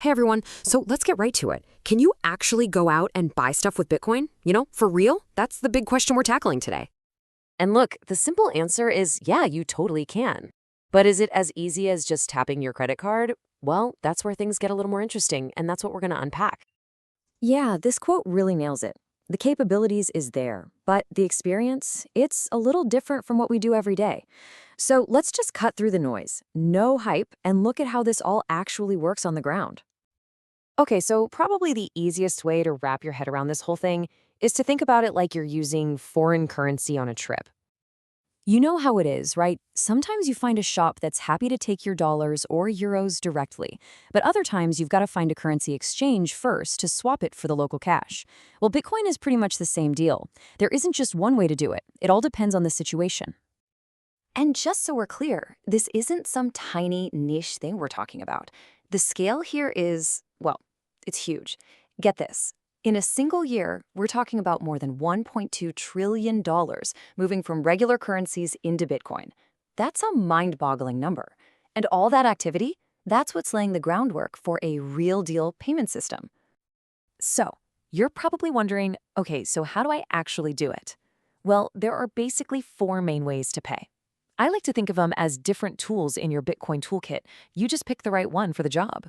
Hey everyone, so let's get right to it. Can you actually go out and buy stuff with Bitcoin? For real? That's the big question we're tackling today. And look, the simple answer is yeah, you totally can. But is it as easy as just tapping your credit card? Well, that's where things get a little more interesting, and that's what we're going to unpack. Yeah, this quote really nails it. The capabilities is there, but the experience, it's a little different from what we do every day. So let's just cut through the noise, no hype, and look at how this all actually works on the ground. Okay, so probably the easiest way to wrap your head around this whole thing is to think about it like you're using foreign currency on a trip. You know how it is, right? Sometimes you find a shop that's happy to take your dollars or euros directly, but other times you've got to find a currency exchange first to swap it for the local cash. Well, Bitcoin is pretty much the same deal. There isn't just one way to do it. It all depends on the situation. And just so we're clear, this isn't some tiny niche thing we're talking about. The scale here is, well, it's huge. Get this. In a single year, we're talking about more than $1.2 trillion moving from regular currencies into Bitcoin. That's a mind-boggling number. And all that activity, that's what's laying the groundwork for a real-deal payment system. So, you're probably wondering, okay, so how do I actually do it? Well, there are basically four main ways to pay. I like to think of them as different tools in your Bitcoin toolkit. You just pick the right one for the job.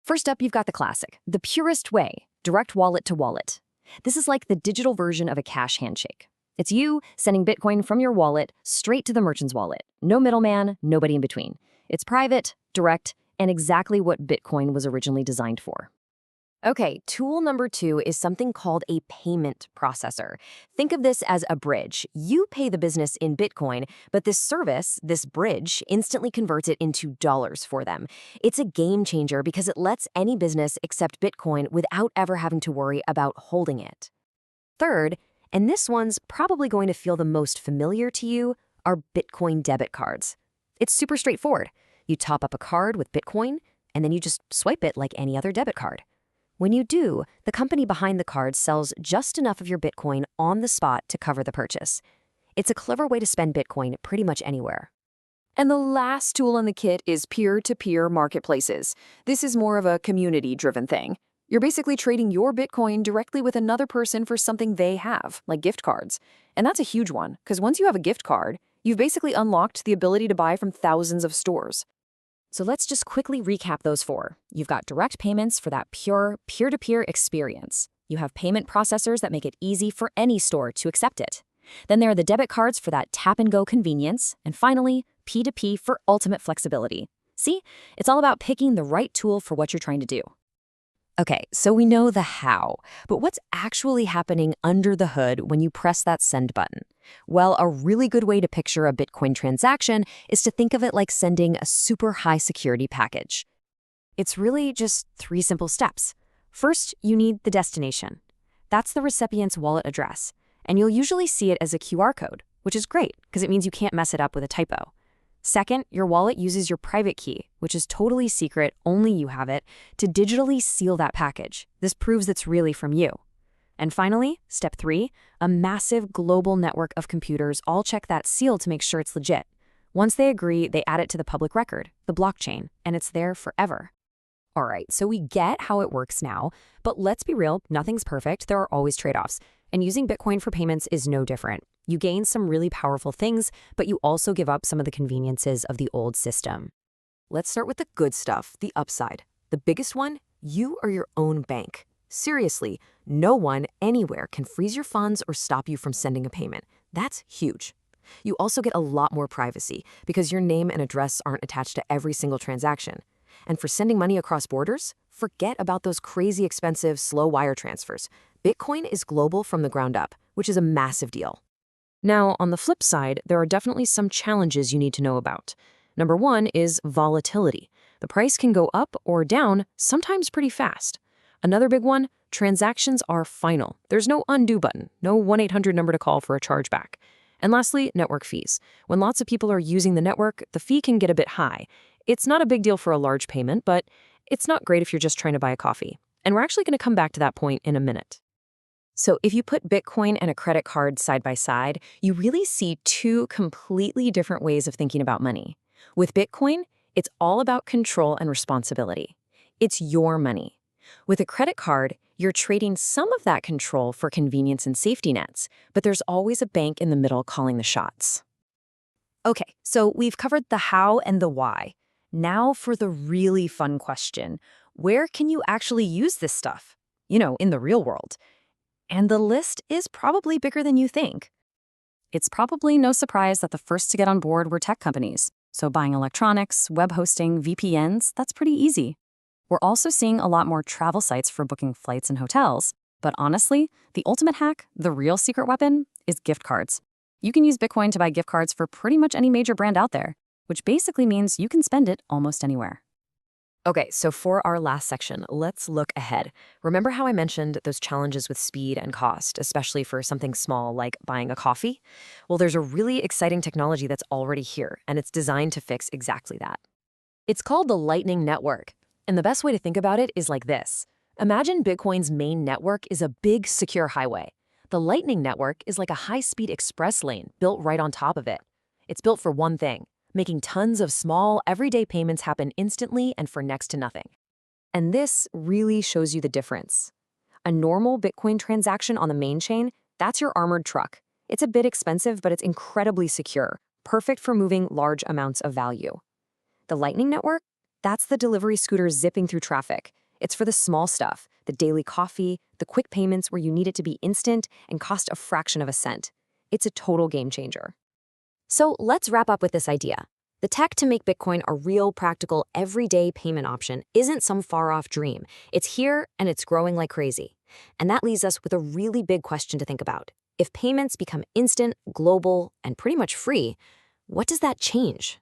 First up, you've got the classic, the purest way, direct wallet to wallet. This is like the digital version of a cash handshake. It's you sending Bitcoin from your wallet straight to the merchant's wallet. No middleman, nobody in between. It's private, direct, and exactly what Bitcoin was originally designed for. Okay, tool number two is something called a payment processor. Think of this as a bridge. You pay the business in Bitcoin, but this service, this bridge, instantly converts it into dollars for them. It's a game changer because it lets any business accept Bitcoin without ever having to worry about holding it. Third, and this one's probably going to feel the most familiar to you, are Bitcoin debit cards. It's super straightforward. You top up a card with Bitcoin, and then you just swipe it like any other debit card. When you do, the company behind the card sells just enough of your Bitcoin on the spot to cover the purchase. It's a clever way to spend Bitcoin pretty much anywhere. And the last tool in the kit is peer-to-peer marketplaces. This is more of a community-driven thing. You're basically trading your Bitcoin directly with another person for something they have, like gift cards. And that's a huge one, because once you have a gift card, you've basically unlocked the ability to buy from thousands of stores. So let's just quickly recap those four. You've got direct payments for that pure peer-to-peer experience. You have payment processors that make it easy for any store to accept it. Then there are the debit cards for that tap-and-go convenience. And finally, P2P for ultimate flexibility. See, it's all about picking the right tool for what you're trying to do. Okay, so we know the how, but what's actually happening under the hood when you press that send button? Well, a really good way to picture a Bitcoin transaction is to think of it like sending a super high security package. It's really just three simple steps. First, you need the destination. That's the recipient's wallet address, and you'll usually see it as a QR code, which is great because it means you can't mess it up with a typo. Second, your wallet uses your private key, which is totally secret, only you have it, to digitally seal that package. This proves it's really from you. And finally, step three, a massive global network of computers all check that seal to make sure it's legit. Once they agree, they add it to the public record, the blockchain, and it's there forever. All right, so we get how it works now, but let's be real, nothing's perfect. There are always trade-offs. And using Bitcoin for payments is no different. You gain some really powerful things, but you also give up some of the conveniences of the old system. Let's start with the good stuff, the upside. The biggest one, you are your own bank. Seriously, no one anywhere can freeze your funds or stop you from sending a payment. That's huge. You also get a lot more privacy because your name and address aren't attached to every single transaction. And for sending money across borders, forget about those crazy expensive, slow wire transfers. Bitcoin is global from the ground up, which is a massive deal. Now, on the flip side, there are definitely some challenges you need to know about. Number one is volatility. The price can go up or down, sometimes pretty fast. Another big one, transactions are final. There's no undo button, no 1-800 number to call for a chargeback. And lastly, network fees. When lots of people are using the network, the fee can get a bit high. It's not a big deal for a large payment, but it's not great if you're just trying to buy a coffee. And we're actually going to come back to that point in a minute. So if you put Bitcoin and a credit card side by side, you really see two completely different ways of thinking about money. With Bitcoin, it's all about control and responsibility. It's your money. With a credit card, you're trading some of that control for convenience and safety nets, but there's always a bank in the middle calling the shots. Okay, so we've covered the how and the why. Now for the really fun question. Where can you actually use this stuff? In the real world. And the list is probably bigger than you think. It's probably no surprise that the first to get on board were tech companies. So buying electronics, web hosting, VPNs, that's pretty easy. We're also seeing a lot more travel sites for booking flights and hotels. But honestly, the ultimate hack, the real secret weapon, is gift cards. You can use Bitcoin to buy gift cards for pretty much any major brand out there, which basically means you can spend it almost anywhere. Okay, so for our last section, let's look ahead. Remember how I mentioned those challenges with speed and cost, especially for something small like buying a coffee? Well, there's a really exciting technology that's already here, and it's designed to fix exactly that. It's called the Lightning Network, and the best way to think about it is like this. Imagine Bitcoin's main network is a big, secure highway. The Lightning Network is like a high-speed express lane built right on top of it. It's built for one thing: making tons of small, everyday payments happen instantly and for next to nothing. And this really shows you the difference. A normal Bitcoin transaction on the main chain, that's your armored truck. It's a bit expensive, but it's incredibly secure, perfect for moving large amounts of value. The Lightning Network, that's the delivery scooter zipping through traffic. It's for the small stuff, the daily coffee, the quick payments where you need it to be instant and cost a fraction of a cent. It's a total game changer. So let's wrap up with this idea. The tech to make Bitcoin a real, practical, everyday payment option isn't some far-off dream. It's here, and it's growing like crazy. And that leaves us with a really big question to think about. If payments become instant, global, and pretty much free, what does that change?